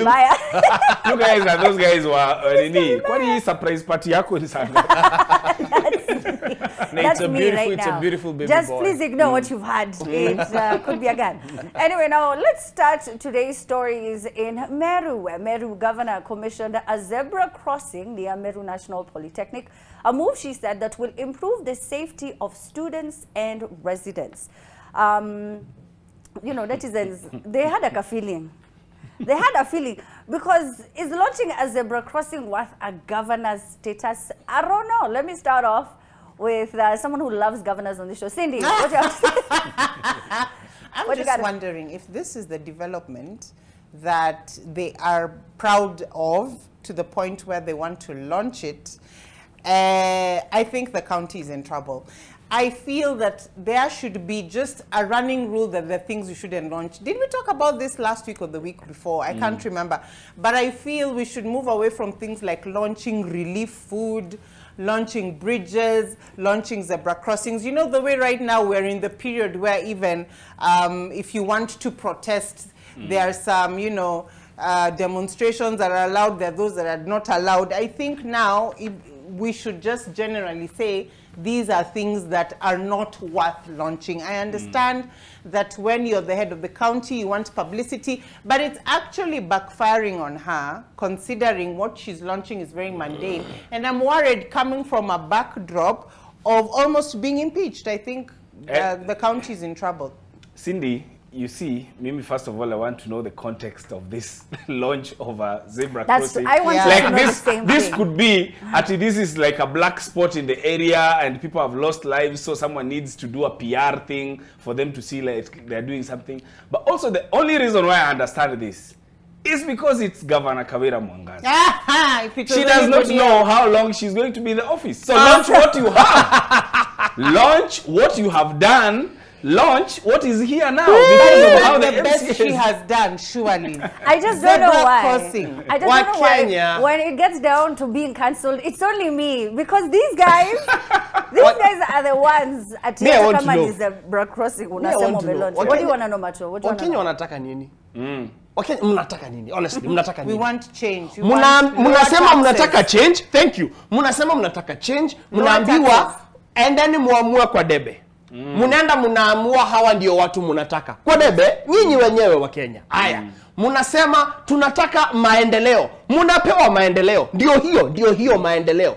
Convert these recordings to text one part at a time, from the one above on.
Baya. You guys and those guys were nini. Kwani surprise party yako ni sana. That's me right it's now. a beautiful baby Just boy. please ignore what you've had. It could be a gun. Anyway, now let's start today's stories in Meru, where Meru governor commissioned a zebra crossing near Meru National Polytechnic, a move, she said, that will improve the safety of students and residents. You know, netizens, they had a feeling. They had a feeling because is launching a zebra crossing worth a governor's status? I don't know. Let me start off with someone who loves governors on the show. Cindy, what do you have to say? I'm just wondering if this is the development that they are proud of to the point where they want to launch it. I think the county is in trouble. I feel that there should be just a running rule that the things you shouldn't launch. Did we talk about this last week or the week before? I can't remember. But I feel we should move away from things like launching relief food, launching bridges, launching zebra crossings. You know, the way right now we're in the period where even if you want to protest, there are some, you know, demonstrations that are allowed, there are those that are not allowed. I think now we should just generally say these are things that are not worth launching. I understand that when you're the head of the county, you want publicity, but it's actually backfiring on her, considering what she's launching is very mundane. And I'm worried, coming from a backdrop of almost being impeached. I think the county is in trouble. Cindy, you see, maybe first of all, I want to know the context of this launch of a zebra crossing. I want like to know the same this thing. could be, this is like a black spot in the area and people have lost lives, so someone needs to do a PR thing for them to see like they're doing something. But also the only reason why I understand this is because it's Governor Kawira Mwangaza. She does not know how long she's going to be in the office. So launch what you have. Launch what you have done. Launch what is here now because of how the best she has done, surely. I just don't know why. Crossing. I just don't know why. When it gets down to being cancelled, it's only me because these guys, are the ones at the company zebra crossing. What do you want to know, Macho? What do you want to know? Okay, mnataka nini? Honestly, mnataka nini? We want change. Mnasema mnataka change. Thank you. Mnasema mnataka change. Mnaambiwa endeni muamue kwa debe. Munaenda munaamua hawa ndio watu munataka. Kwa debe, nyinyi wenyewe wa Kenya. Haya. Munasema tunataka maendeleo. Munapewa maendeleo. Ndio hiyo maendeleo.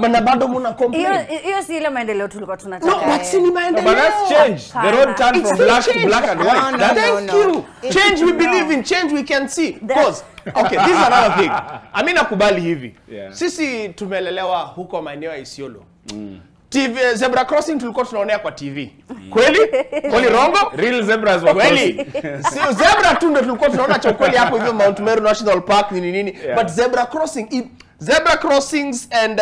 Na bado muna complain. Hiyo si ile maendeleo tulikuwa tunataka. No, but si ni maendeleo. But that's change. The road turned from black to black and white. Thank you. Change we believe in, change we can see. Because, okay, this is another thing. Amina kubali hivi. Sisi tumelelewa huko maeneo ya Isiolo. TV zebra crossing tulikuwa tunaonea kwa TV. Kweli? Kweli rongo? Real zebras were kweli. Sio zebra tu ndio tulikuwa tunaona cha kweli hapo hivyo Mount Meru National Park nini. But zebra crossings and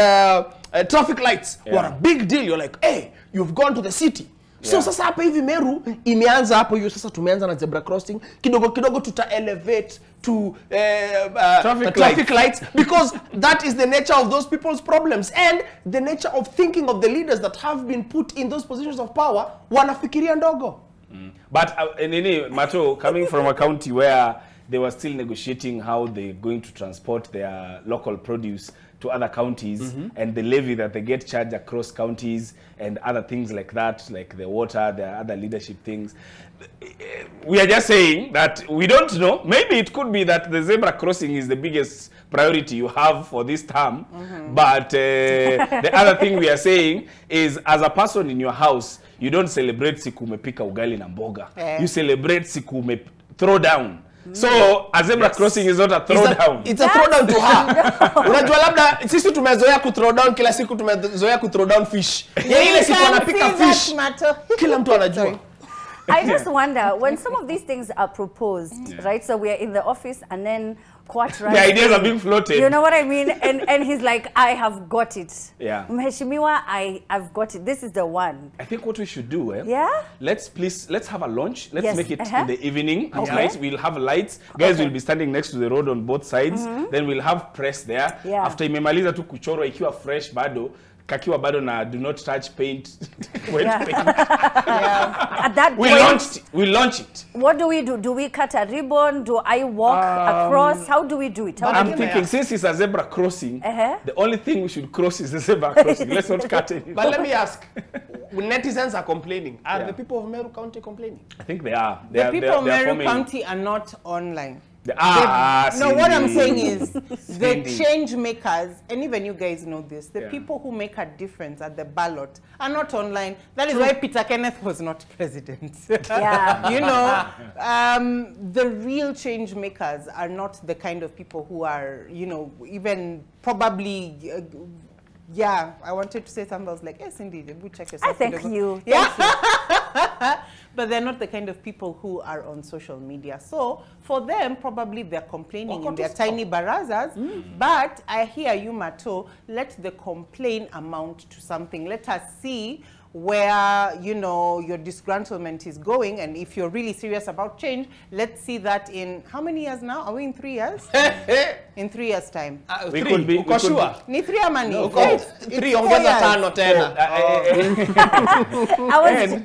traffic lights were a big deal. You're like, "Hey, you've gone to the city." So sasa hapa hivi Meru imeanza hapo hiyo sasa tumeanza na zebra crossing kidogo tuta elevate to traffic lights because that is the nature of those people's problems and the nature of thinking of the leaders that have been put in those positions of power wanafikiria ndogo. But Macho, coming from a county where they were still negotiating how they're going to transport their local produce to other counties and the levy that they get charged across counties and other things like that, like the water, the other leadership things. We are just saying that we don't know. Maybe it could be that the zebra crossing is the biggest priority you have for this term. But the other thing we are saying is, as a person in your house, you don't celebrate siku umepika ugali na mboga. You celebrate siku ume throw down. So a zebra crossing is not a throw down. It's a throw down to her. Unajua labda sisi tumezoea ku throw down kila siku tumezoea ku throw down fish. Ile siku anapika fish. Kila mtu anajua. I just wonder when some of these things are proposed, right? So we are in the office and then the ideas are being floated. You know what I mean? And he's like, I have got it. Yeah. Mheshimiwa, I've got it. This is the one. I think what we should do, yeah? Let's have a launch. Let's make it in the evening. Night. We'll have lights. Guys will be standing next to the road on both sides. Then we'll have press there. Yeah. After imemaliza tu kuchorwa ikiwa fresh bado, kakiwa bado na do not touch paint. Wet paint. At that We launched it. What do we do? Do we cut a ribbon? Do I walk across? How do we do it? I'm thinking since it's a zebra crossing, the only thing we should cross is the zebra crossing. Let's not cut it. But let me ask, when netizens are complaining, are the people of Meru County complaining? I think they are. The people of Meru County are not online. No, what I'm saying is the change makers, and even you guys know this, the people who make a difference at the ballot are not online. That is why Peter Kenneth was not president. You know, the real change makers are not the kind of people who are, you know, even probably I wanted to say something. I was like, yes, indeed. We check yourself. I thank you. But they're not the kind of people who are on social media. So for them, probably they're complaining in their tiny barazas. But I hear you, Mato. Let the complaint amount to something. Let us see where, you know, your disgruntlement is going. And if you're really serious about change, let's see that in how many years now? Are we in 3 years? In 3 years' time. We could be. Uko sure? Ni 3 ama ni? No, 3 ongeza 5 tena.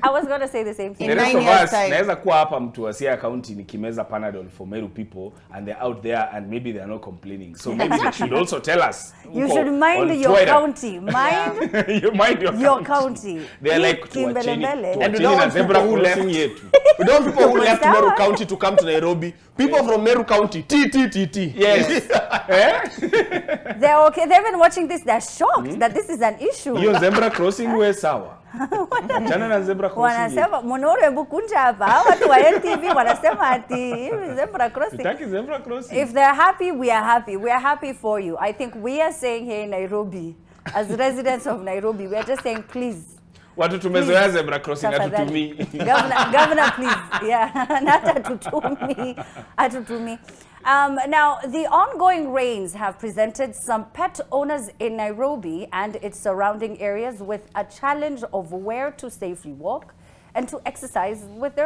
I was going to say the same thing. The rest of us, naweza kuwa hapa mtu wa Siaya County nikimeza Panadol for Meru people and they're out there and maybe they're not complaining. So maybe they should also tell us. You should mind your county. Mind you mind your county. They're like and we don't want people who left we don't want people who left Meru County to come to Nairobi. People from Meru County, T. Yes. They're okay. They're even watching this. They're shocked that this is an issue. Hiyo zebra crossing we sawa. Achana na zebra crossing. Wanasema monore bukunja hapa. Watu wa NTV wanasema ati zebra crossing. Sitaki zebra crossing. If they're happy, we are happy. We are happy for you. I think we are saying here in Nairobi, as residents of Nairobi, we are just saying please. Watu tumezoea zebra crossing atutumi. Governor, please. Yeah, not atutumi. Now, the ongoing rains have presented some pet owners in Nairobi and its surrounding areas with a challenge of where to safely walk and to exercise with their